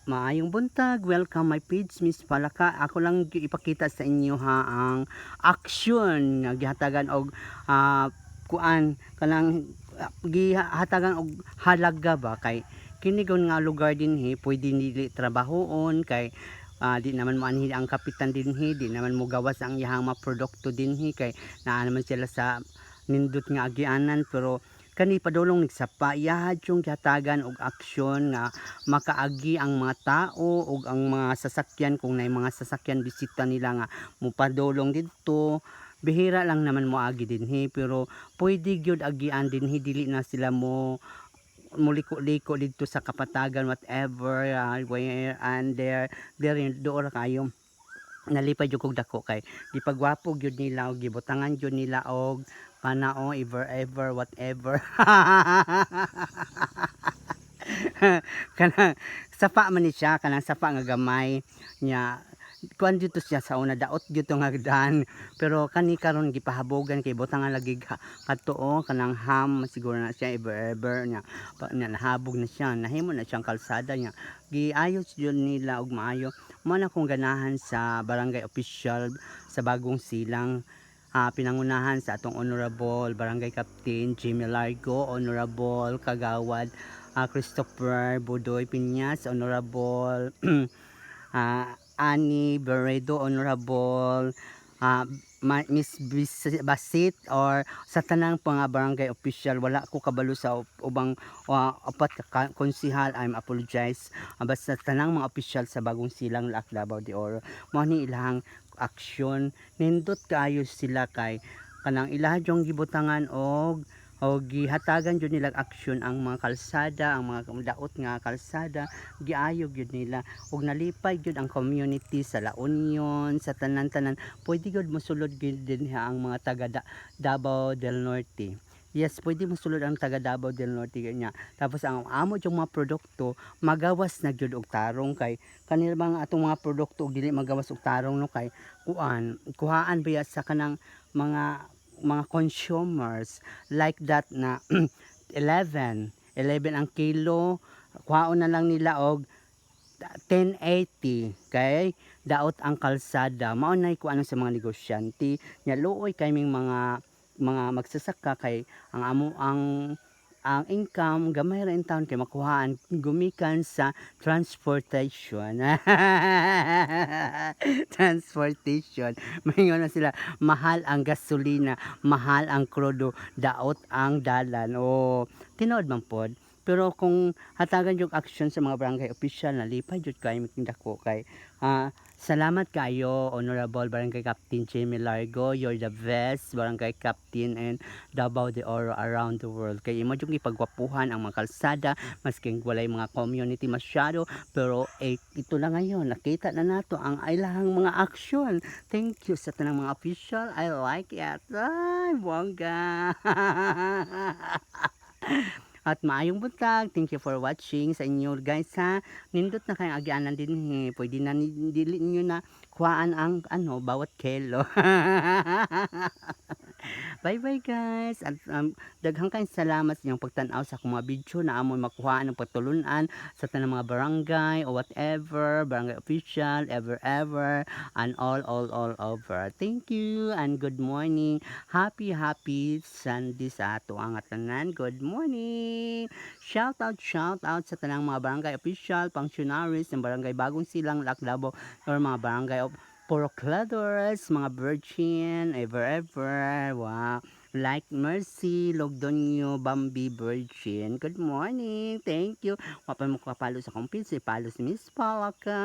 Maayong buntag, welcome my page, Miss Palaka. Ako lang ipakita sa inyo ha ang aksyon nga gihatagan og kuan kanang gihatagan og halaga ba kay kini gon nga lugar dinhi pwede nili trabahoon kay di naman mo anhi ang kapitan dinhi, di naman mo gawas ang iyang mga produkto dinhi kay naa naman sila sa nindot nga agianan pero kani padulong nagsapa iyahad yung gihatagan og aksyon nga makaagi ang mga tao ug ang mga sasakyan kung nay mga sasakyan bisita nila nga mopadulong didto bihira lang naman moagi dinhi pero pwede gyud agian dinhi dili na sila mo muliko-liko didto sa kapatagan whatever where and there doon kayo nalipay jud kog dako kay gipagwapo gyud nila og gibutangan gyud nila og panao ever whatever kanang sapa man ni siya kanang sapa nga gamay nya kuan dito siya sa una daot dito nga daan pero kani karon gipahabogan kay butangan lagi kadto kanang ham siguro na siya ever nya nahabog na siya nahimo na siyang kalsada nya giayos yun nila og maayo mo na kong ganahan sa barangay official sa Bagong Silang pinangunahan sa atong honorable barangay captain Jimmy Largo, honorable kagawad Christopher Budoy Piñas, honorable Annie Beredo, honorable Miss Basit or sa tanang mga barangay official wala ko kabalo sa ubang apat ka konsihal I'm apologize basta tanang mga official sa Bagong Silang Laclabao de Oro mo ni ilang aksyon nindot kaayo sila kay kanang ilaha jong gibutangan og gihatagan jud nila aksyon ang mga kalsada ang mga daot nga kalsada giayog jud nila ug nalipay jud ang community sa La Union sa tanan-tanan pwede jud mosulod gid din ang mga taga Davao del Norte. Yes, pwede mo sulod ang taga Davao del Norte niya. Tapos ang amo yung mga produkto magawas na gyud og tarong kay kanila bang atong mga produkto og dili magawas og tarong no kay kuhaan biya sa kanang mga consumers like that na 11 ang kilo kuhaon na lang nila og 1080 kay daot ang kalsada mao nay kuan sa mga negosyante nya luoy kay ming mga magsasaka kay ang amo ang income gamay ra in town kay makuhaan gumikan sa transportation transportation mahingon na sila mahal ang gasolina mahal ang krudo daot ang dalan o tinuod man pod pero kung hatagan yung action sa mga barangay official nalipay jud kay dako kay salamat kayo honorable barangay captain Jimmy Largo, you're the best barangay captain and Davao de Oro around the world kay imo jud ipagwapuhan ang mga kalsada masking walay mga community masyado pero ito na ngayon nakita na nato ang ilahang mga aksyon. Thank you sa tanang mga official, I like it ay bongga. At maayong buntag. Thank you for watching sa inyo guys ha. Nindot na kayong agyanan din pwede na dili niyo na kuhaan ang bawat kilo. Bye bye guys. At daghang kayong salamat sa inyong pagtanaw sa akong mga video na amon makuhaan ng patulunan sa tanang mga barangay o whatever, barangay official, ever and all over. Thank you and good morning. Happy Sunday sa ato ang tanan. Good morning. Shout out sa tanang mga barangay official, functionaries ng barangay Bagong Silang, Laclabo or mga barangay Porocladores, mga virgin, ever, wow. Like Mercy, Logdonyo, Bambi, Virgin. Good morning, thank you. Wapay mo kapalo sa kumpin, si Palo si Miss Palaka.